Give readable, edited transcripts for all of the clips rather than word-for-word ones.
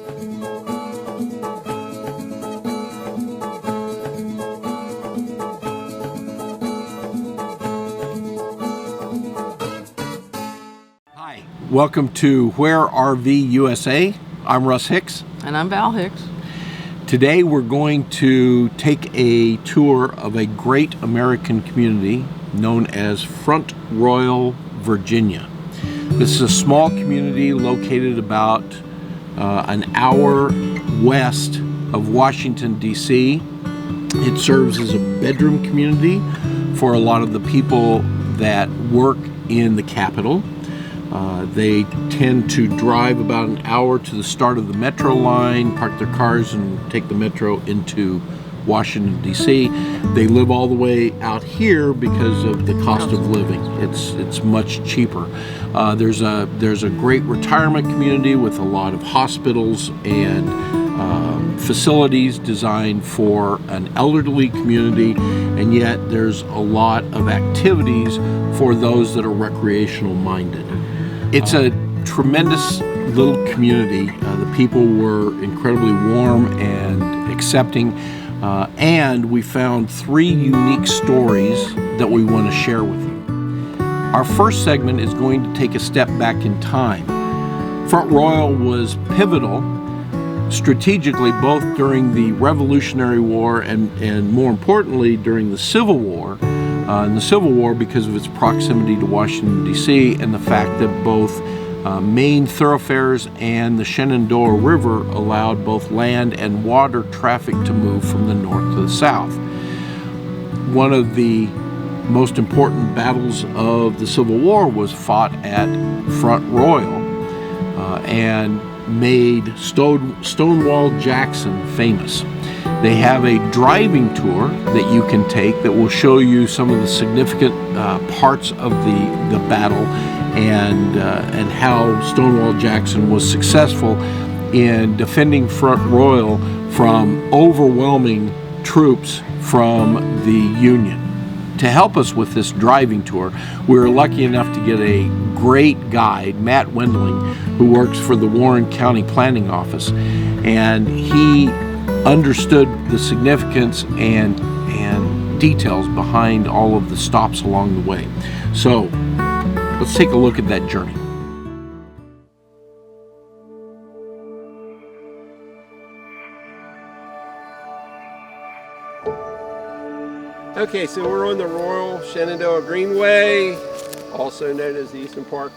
Hi, welcome to Where RV USA. I'm Russ Hicks. And I'm Val Hicks. Today we're going to take a tour of a great American community known as Front Royal, Virginia. This is a small community located about an hour west of Washington, D.C. It serves as a bedroom community for a lot of the people that work in the Capitol. They tend to drive about an hour to the start of the metro line, park their cars, and take the metro into Washington, D.C. They live all the way out here because of the cost of living. It's much cheaper. There's a great retirement community with a lot of hospitals and facilities designed for an elderly community, and yet there's a lot of activities for those that are recreational minded. It's a tremendous little community. The people were incredibly warm and accepting, and we found 3 unique stories that we want to share with you. Our first segment is going to take a step back in time. Front Royal was pivotal strategically both during the Revolutionary War and more importantly during the Civil War. In the Civil War, because of its proximity to Washington, D.C., and the fact that both main thoroughfares and the Shenandoah River allowed both land and water traffic to move from the north to the south. One of the most important battles of the Civil War was fought at Front Royal and made Stonewall Jackson famous. They have a driving tour that you can take that will show you some of the significant parts of the battle and how Stonewall Jackson was successful in defending Front Royal from overwhelming troops from the Union. To help us with this driving tour, we were lucky enough to get a great guide, Matt Wendling, who works for the Warren County Planning Office, and he understood the significance and details behind all of the stops along the way. So let's take a look at that journey. Okay, so we're on the Royal Shenandoah Greenway, also known as the Eastern Park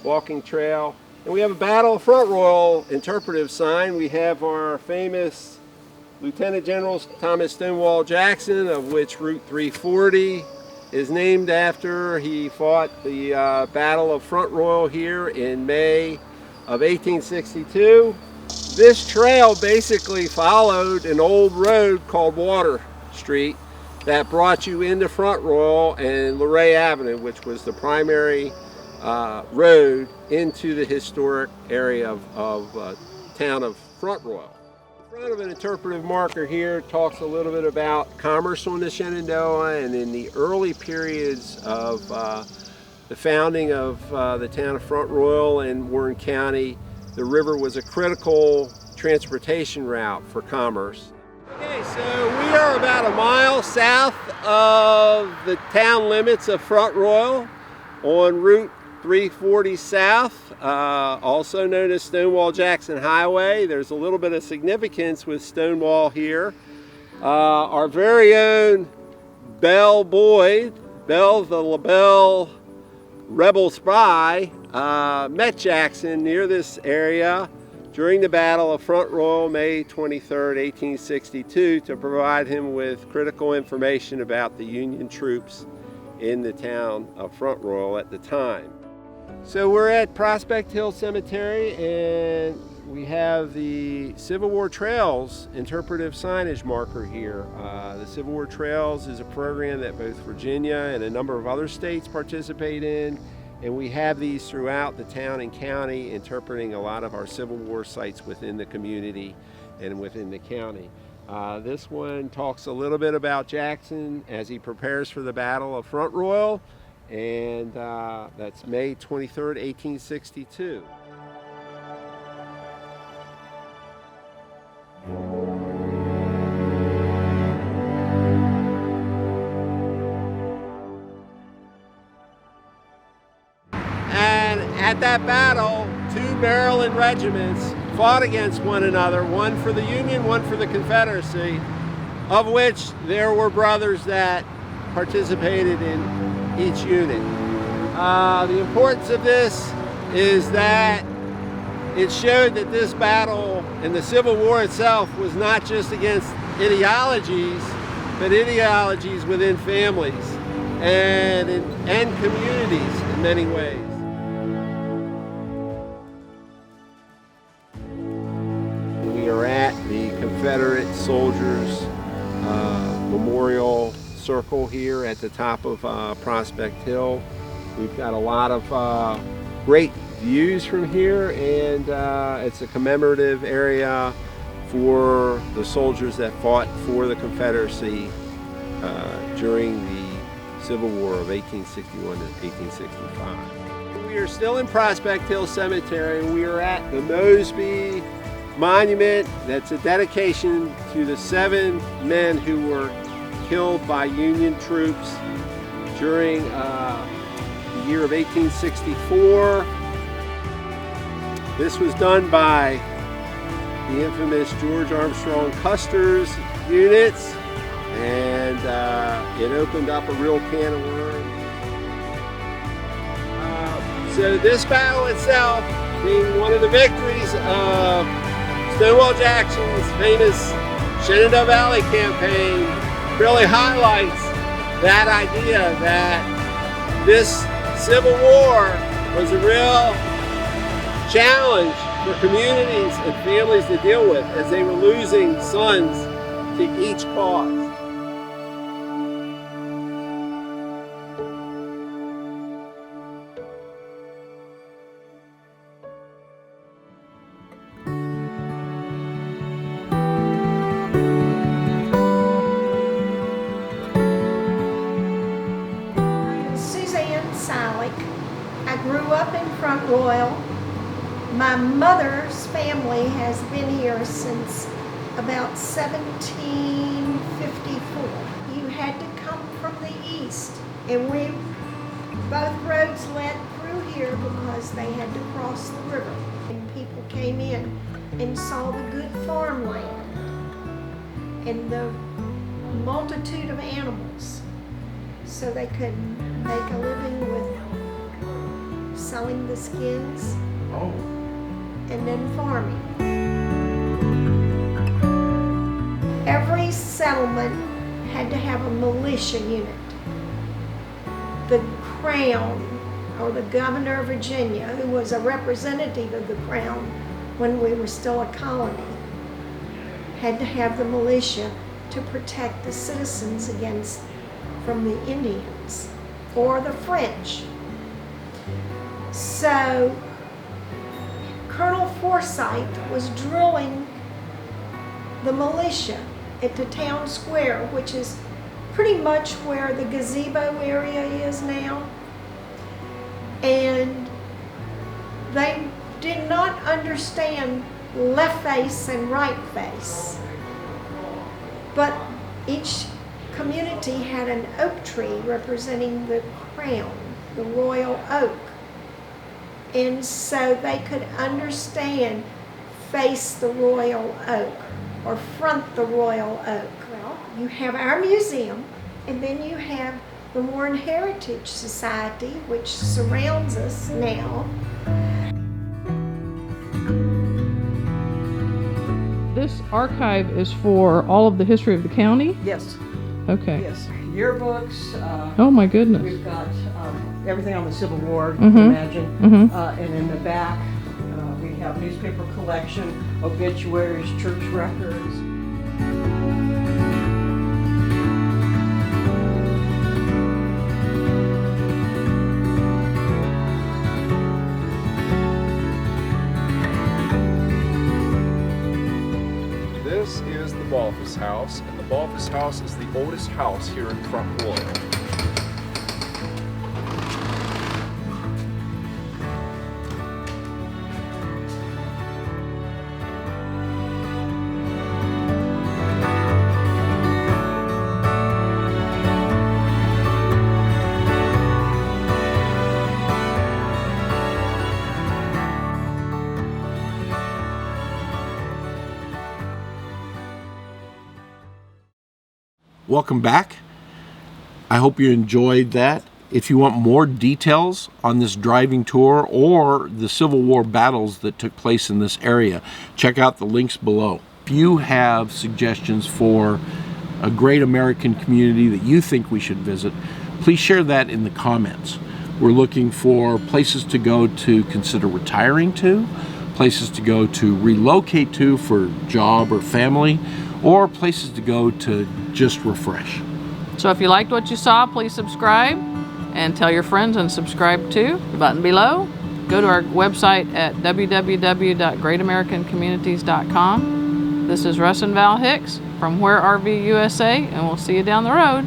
Walking Trail. And we have a Battle of Front Royal interpretive sign. We have our famous Lieutenant General Thomas Stonewall Jackson, of which Route 340 is named after. He fought the Battle of Front Royal here in May of 1862. This trail basically followed an old road called Water Street that brought you into Front Royal and Luray Avenue, which was the primary road into the historic area of town of Front Royal. The front of an interpretive marker here talks a little bit about commerce on the Shenandoah, and in the early periods of the founding of the town of Front Royal and Warren County, the river was a critical transportation route for commerce. Okay, so we are about a mile south of the town limits of Front Royal on Route 340 South, also known as Stonewall Jackson Highway. There's a little bit of significance with Stonewall here. Our very own Belle Boyd, Belle the LaBelle rebel spy, met Jackson near this area during the Battle of Front Royal, May 23rd, 1862, to provide him with critical information about the Union troops in the town of Front Royal at the time. So we're at Prospect Hill Cemetery, and we have the Civil War Trails interpretive signage marker here. The Civil War Trails is a program that both Virginia and a number of other states participate in, and we have these throughout the town and county, interpreting a lot of our Civil War sites within the community and within the county. This one talks a little bit about Jackson as he prepares for the Battle of Front Royal, and that's May 23rd, 1862. at that battle, 2 Maryland regiments fought against one another, one for the Union, one for the Confederacy, of which there were brothers that participated in each unit. The importance of this is that it showed that this battle and the Civil War itself was not just against ideologies, but ideologies within families and communities in many ways. We are at the Confederate Soldiers Memorial Circle here at the top of Prospect Hill. We've got a lot of great views from here, and it's a commemorative area for the soldiers that fought for the Confederacy during the Civil War of 1861 to 1865. We are still in Prospect Hill Cemetery. We are at the Mosby Monument. That's a dedication to the 7 men who were killed by Union troops during the year of 1864. This was done by the infamous George Armstrong Custer's units, and it opened up a real can of worms. So this battle itself, being one of the victories of Stonewall Jackson's famous Shenandoah Valley campaign, really highlights that idea that this Civil War was a real challenge for communities and families to deal with as they were losing sons to each cause. I grew up in Front Royal. My mother's family has been here since about 1754. You had to come from the east, and both roads led through here because they had to cross the river. And people came in and saw the good farmland and the multitude of animals, so they could make a living with selling the skins and then farming. Every settlement had to have a militia unit. The Crown, or the Governor of Virginia, who was a representative of the Crown when we were still a colony, had to have the militia to protect the citizens from the Indians or the French. So Colonel Forsyth was drilling the militia at the town square, which is pretty much where the gazebo area is now. And they did not understand left face and right face. But each community had an oak tree representing the crown, the royal oak. And so they could understand face the royal oak or front the royal oak. Well, you have our museum, and then you have the Warren Heritage Society, which surrounds us now. This archive is for all of the history of the county? Yes. Okay. Yes. Yearbooks. Oh my goodness. We've got everything on the Civil War, you can imagine. And in the back, we have newspaper collection, obituaries, church records. This is the Balfour's house, and the Balfour's house is the oldest house here in Front Royal. welcome back. I hope you enjoyed that. If you want more details on this driving tour or the Civil War battles that took place in this area, check out the links below. If you have suggestions for a great American community that you think we should visit, please share that in the comments. We're looking for places to go to consider retiring to, places to go to relocate to for job or family, or places to go to just refresh. So if you liked what you saw, please subscribe and tell your friends and subscribe too. The button below. Go to our website at www.greatamericancommunities.com. This is Russ and Val Hicks from Where RV USA, and we'll see you down the road.